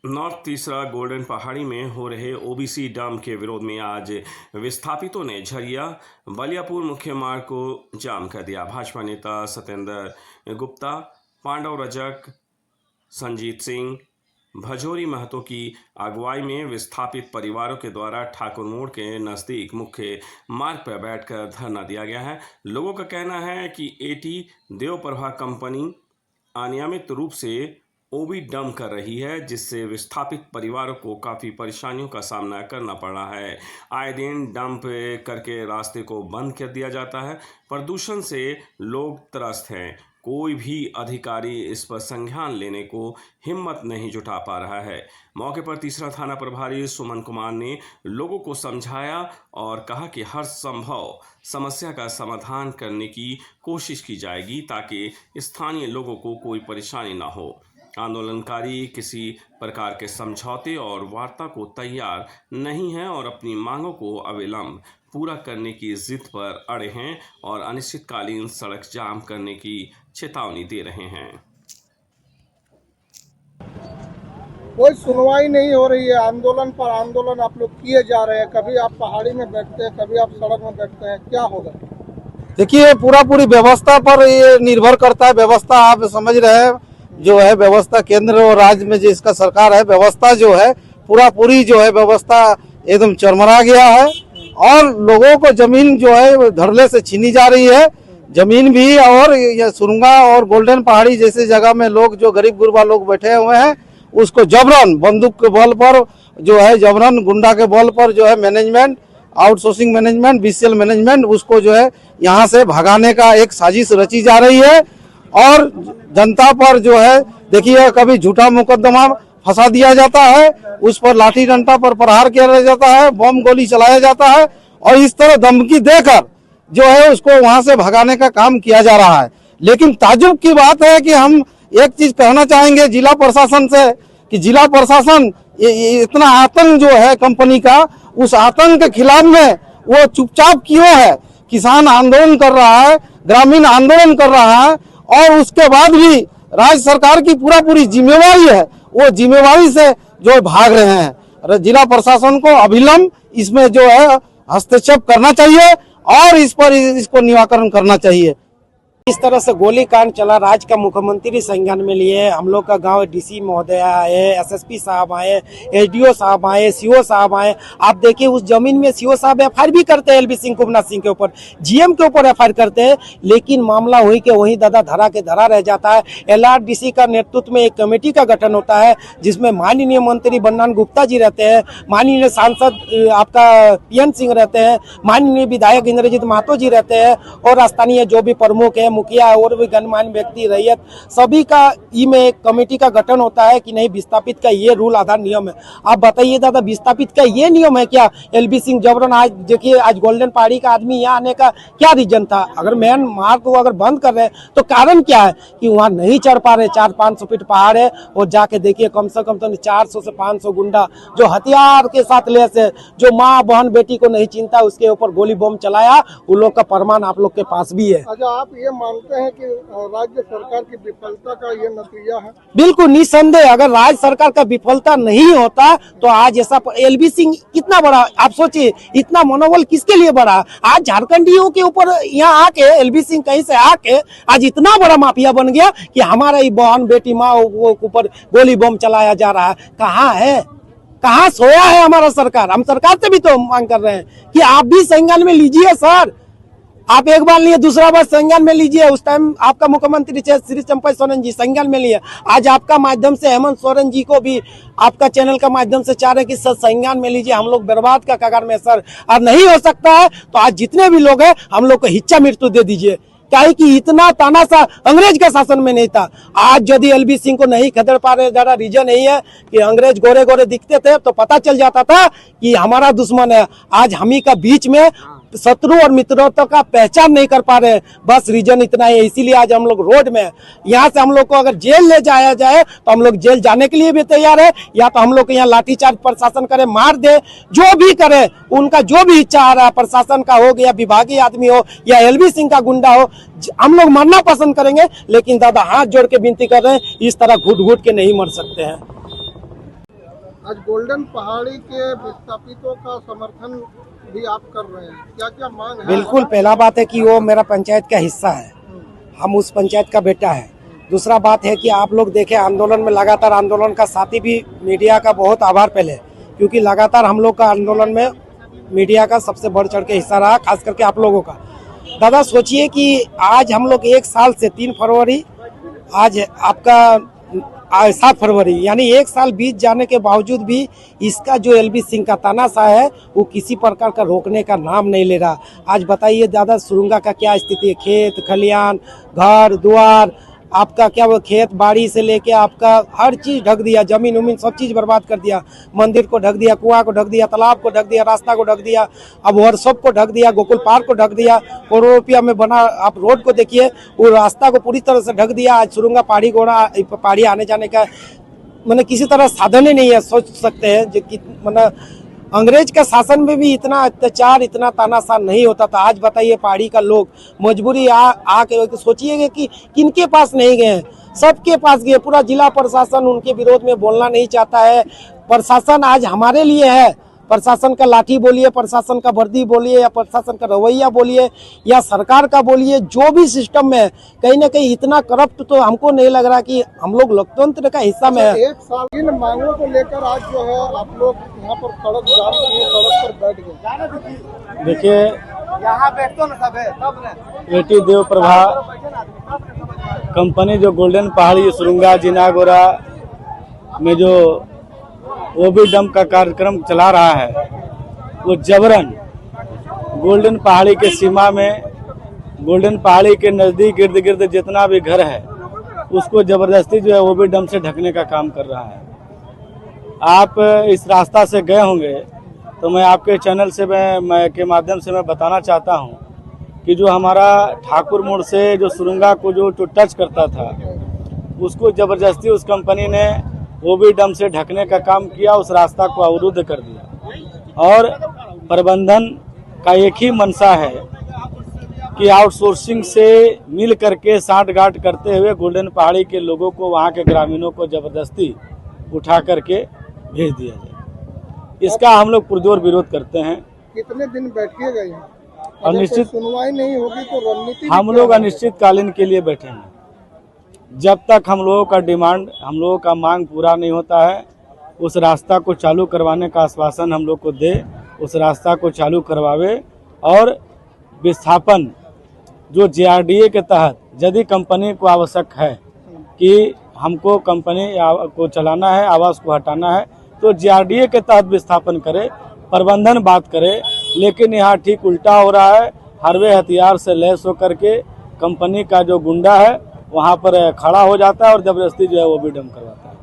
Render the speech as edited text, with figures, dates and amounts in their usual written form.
North तीसरा golden पहाड़ी में हो रहे ओबीसी डंप के विरोध में आज विस्थापितों ने झरिया बलियापुर मुख्य मार्ग को जाम कर दिया। भाजपा नेता सत्येंद्र गुप्ता, पांडव रजक, संजीत सिंह, भजोरी महतो की अगुवाई में विस्थापित परिवारों के द्वारा ठाकुर मोड़ के नज़दीक मुख्य मार्ग पर बैठकर धरना दिया गया है। लोगों का कहना है कि एटी देवप्रभा कंपनी अनियमित रूप से ओबी डंप कर रही है, जिससे विस्थापित परिवारों को काफ़ी परेशानियों का सामना करना पड़ रहा है। आए दिन डंप करके रास्ते को बंद कर दिया जाता है। प्रदूषण से लोग त्रस्त हैं। कोई भी अधिकारी इस पर संज्ञान लेने को हिम्मत नहीं जुटा पा रहा है। मौके पर तीसरा थाना प्रभारी सुमन कुमार ने लोगों को समझाया और कहा कि हर संभव समस्या का समाधान करने की कोशिश की जाएगी ताकि स्थानीय लोगों को कोई परेशानी न हो। आंदोलनकारी किसी प्रकार के समझौते और वार्ता को तैयार नहीं हैं और अपनी मांगों को अविलंब पूरा करने की जिद पर अड़े हैं और अनिश्चितकालीन सड़क जाम करने की चेतावनी दे रहे हैं। कोई सुनवाई नहीं हो रही है। आंदोलन पर आंदोलन आप लोग किए जा रहे हैं। कभी आप पहाड़ी में बैठते हैं, कभी आप सड़क में बैठते हैं, क्या होगा? देखिए, पूरी व्यवस्था पर ये निर्भर करता है। व्यवस्था आप समझ रहे हैं, जो है व्यवस्था केंद्र और राज्य में जिसका सरकार है, व्यवस्था जो है पूरी जो है व्यवस्था एकदम चरमरा गया है और लोगों को जमीन जो है धड़ल्ले से छीनी जा रही है। जमीन भी और सुरंगा और गोल्डन पहाड़ी जैसे जगह में लोग जो गरीब गुरबा लोग बैठे हुए हैं, उसको जबरन बंदूक के बल पर जो है, जबरन गुंडा के बल पर जो है management, outsourcing management, BCL management उसको जो है यहाँ से भगाने का एक साजिश रची जा रही है। और जनता पर जो है देखिए, कभी झूठा मुकदमा फंसा दिया जाता है, उस पर लाठी डंडा पर प्रहार किया जाता है, बम गोली चलाया जाता है और इस तरह धमकी देकर जो है उसको वहां से भगाने का काम किया जा रहा है। लेकिन ताज्जुब की बात है कि हम एक चीज कहना चाहेंगे जिला प्रशासन से कि जिला प्रशासन इतना आतंक जो है कंपनी का, उस आतंक के खिलाफ में वो चुपचाप क्यों है? किसान आंदोलन कर रहा है, ग्रामीण आंदोलन कर रहा है और उसके बाद भी राज्य सरकार की पूरी जिम्मेवारी है, वो जिम्मेवारी से जो भाग रहे हैं। जिला प्रशासन को अविलंब इसमें जो है हस्तक्षेप करना चाहिए और इस पर इसको निराकरण करना चाहिए। इस तरह से गोलीकांड चला, राज्य का मुख्यमंत्री संज्ञान में लिए, हम लोग का गांव डीसी महोदय आए, एसएसपी साहब आए, एसडीओ साहब आए, सीओ साहब आए। आप देखिए उस जमीन में सीओ साहब एफआईआर भी करते हैं, एलबी सिंह कुमना सिंह के ऊपर, जीएम के ऊपर एफआईआर करते हैं, लेकिन मामला हुई के वहीं दादा धरा के धरा रह जाता है। एलआरडीसी का नेतृत्व में एक कमेटी का गठन होता है जिसमें माननीय मंत्री बन्ना गुप्ता जी रहते हैं, माननीय सांसद आपका पीएन सिंह रहते हैं, माननीय विधायक इंद्रजीत महतो जी रहते हैं और स्थानीय जो भी प्रमुख है, मुखिया और भी गणमान्य व्यक्ति, रैयत, सभी का में एक कमेटी का गठन होता है कि नहीं विस्थापित का ये रूल आधार नियम है। आप बताइए दादा, विस्थापित का ये नियम है क्या? एलबी सिंह जबरन, आज देखिए आज गोल्डन पहाड़ी का आदमी यहाँ आने का क्या रीजन था? अगर मेन मार्ग को अगर बंद कर रहे हैं तो कारण क्या है कि वहाँ नहीं चढ़ पा रहे? 400-500 फीट पहाड़ है और जाके देखिए कम से कम तो 400 से 500 गुंडा जो हथियार के साथ ले से, जो माँ बहन बेटी को नहीं चिंता, उसके ऊपर गोली बम चलाया। उन लोग का प्रमाण आप लोग के पास भी है। अच्छा, आप ये मानते हैं कि राज्य सरकार की विफलता का ये नतीजा है? बिल्कुल निसंदेह, अगर राज्य सरकार का विफलता नहीं होता तो आज ऐसा एलबी सिंह कितना बड़ा, आप सोचिए इतना मनोबल किसके लिए बढ़ा? आज झारखंडियों के ऊपर यहाँ आके एलबी सिंह कहीं से आके आज इतना बड़ा माफिया बन गया कि हमारा ही बहन बेटी माँ ऊपर गोली बम चलाया जा रहा है। कहाँ है, कहाँ सोया है हमारा सरकार? हम सरकार से भी तो मांग कर रहे हैं कि आप भी संज्ञान में लीजिए सर। आप एक बार लिए, दूसरा बार संज्ञान में लीजिए। उस टाइम आपका मुख्यमंत्री श्री चंपई सोरेन जी संज्ञान में लिए, आज आपका माध्यम से हेमंत सोरेन जी को भी आपका चैनल का माध्यम से चाह रहे हैं कि सर संज्ञान में लीजिए, हम लोग बर्बाद का कगार में सर। और नहीं हो सकता है तो आज जितने भी लोग हैं हम लोग को हिच्चा मृत्यु दे दीजिए, क्या कि इतना तानाशाह अंग्रेज का शासन में नहीं था। आज यदि एलबी सिंह को नहीं खदेड़ पा रहे, जरा रीजन यही है कि अंग्रेज गोरे गोरे दिखते थे तो पता चल जाता था कि हमारा दुश्मन है। आज हम ही का बीच में शत्रु और मित्रता का पहचान नहीं कर पा रहे, बस रीजन इतना है। इसीलिए आज हम लोग रोड में, यहाँ से हम लोग को अगर जेल ले जाया जाए तो हम लोग जेल जाने के लिए भी तैयार है, या तो हम लोग यहाँ लाठीचार्ज प्रशासन करे, मार दे, जो भी करे, उनका जो भी इच्छा आ रहा है, प्रशासन का हो या विभागीय आदमी हो या एलबी सिंह का गुंडा हो, हम लोग मरना पसंद करेंगे। लेकिन दादा हाथ जोड़ के विनती कर रहे हैं, इस तरह घुट घुट के नहीं मर सकते हैं। आज गोल्डन पहाड़ी के विस्थापितों का समर्थन भी आप कर रहे हैं, क्या क्या मांग है? बिल्कुल, पहला बात है कि वो मेरा पंचायत का हिस्सा है, हम उस पंचायत का बेटा है। दूसरा बात है कि आप लोग देखें आंदोलन में लगातार आंदोलन का साथी भी मीडिया का बहुत आभार पहले, क्योंकि लगातार हम लोग का आंदोलन में मीडिया का सबसे बढ़ चढ़ के हिस्सा रहा, खास करके आप लोगों का। दादा सोचिए कि आज हम लोग 1 साल से 3 फरवरी, आज आपका 7 फरवरी, यानी 1 साल बीत जाने के बावजूद भी इसका जो एलबी सिंह का तानाशाह है वो किसी प्रकार का रोकने का नाम नहीं ले रहा। आज बताइए दादा, सुरंगा का क्या स्थिति है? खेत खलियान, घर द्वार, आपका क्या वो खेत बाड़ी से लेके आपका हर चीज ढक दिया, जमीन उमीन सब चीज बर्बाद कर दिया। मंदिर को ढक दिया, कुआं को ढक दिया, तालाब को ढक दिया, रास्ता को ढक दिया, अब वर्कशॉप को ढक दिया, गोकुल पार्क को ढक दिया, करोड़ों रुपया में बना आप रोड को देखिए, वो रास्ता को पूरी तरह से ढक दिया। आज सुरंगा पहाड़ी आने जाने का मैंने किसी तरह साधन ही नहीं है। सोच सकते हैं जो कि मैंने अंग्रेज का शासन में भी इतना अत्याचार, इतना तानाशाह नहीं होता था। आज बताइए पहाड़ी का लोग मजबूरी आके तो सोचिएगा कि किनके पास नहीं गए, सबके पास गए। पूरा जिला प्रशासन उनके विरोध में बोलना नहीं चाहता है। प्रशासन आज हमारे लिए है, प्रशासन का लाठी बोलिए, प्रशासन का वर्दी बोलिए, या प्रशासन का रवैया बोलिए, या सरकार का बोलिए, जो भी सिस्टम में कहीं ना कहीं इतना करप्ट तो हमको नहीं लग रहा कि हम लोग लोकतंत्र का हिस्सा में है। 1 साल इन मांगों को लेकर आज जो है आप लोग यहाँ पर सड़क जाम किए, सड़क पर बैठ गए। देखिए, यहाँ बैठो ना सब बेटी देव प्रभा कंपनी जो गोल्डन पहाड़ी सुरंगा जिनागोरा में जो ओबी डंप का कार्यक्रम चला रहा है, वो जबरन गोल्डन पहाड़ी के सीमा में, गोल्डन पहाड़ी के नज़दीक इर्द गिर्द जितना भी घर है उसको जबरदस्ती जो है ओबी डंप से ढकने का काम कर रहा है। आप इस रास्ता से गए होंगे तो मैं आपके चैनल से के माध्यम से मैं बताना चाहता हूं कि जो हमारा ठाकुर मोड़ से जो सुरंगा को जो टच करता था, उसको जबरदस्ती उस कंपनी ने ओबी डंप से ढकने का काम किया, उस रास्ता को अवरुद्ध कर दिया। और प्रबंधन का एक ही मंशा है कि आउटसोर्सिंग से मिल करके सांठगांठ करते हुए गोल्डन पहाड़ी के लोगों को, वहां के ग्रामीणों को जबरदस्ती उठा करके भेज दिया जाए। इसका हम लोग पुरजोर विरोध करते हैं। कितने दिन बैठिएगा यहाँ? अनिश्चित सुनवाई नहीं होगी तो रणनीति हम लोग अनिश्चितकालीन के लिए बैठेंगे। जब तक हम लोगों का डिमांड, हम लोगों का मांग पूरा नहीं होता है, उस रास्ता को चालू करवाने का आश्वासन हम लोग को दे, उस रास्ता को चालू करवावे। और विस्थापन जो JRDA के तहत यदि कंपनी को आवश्यक है कि हमको कंपनी को चलाना है, आवास को हटाना है, तो JRDA के तहत विस्थापन करे, प्रबंधन बात करे। लेकिन यहाँ ठीक उल्टा हो रहा है, हरवे हथियार से लैस होकर के कंपनी का जो गुंडा है वहाँ पर खड़ा हो जाता है और जबरदस्ती जो है वो भी डंप करवाता है।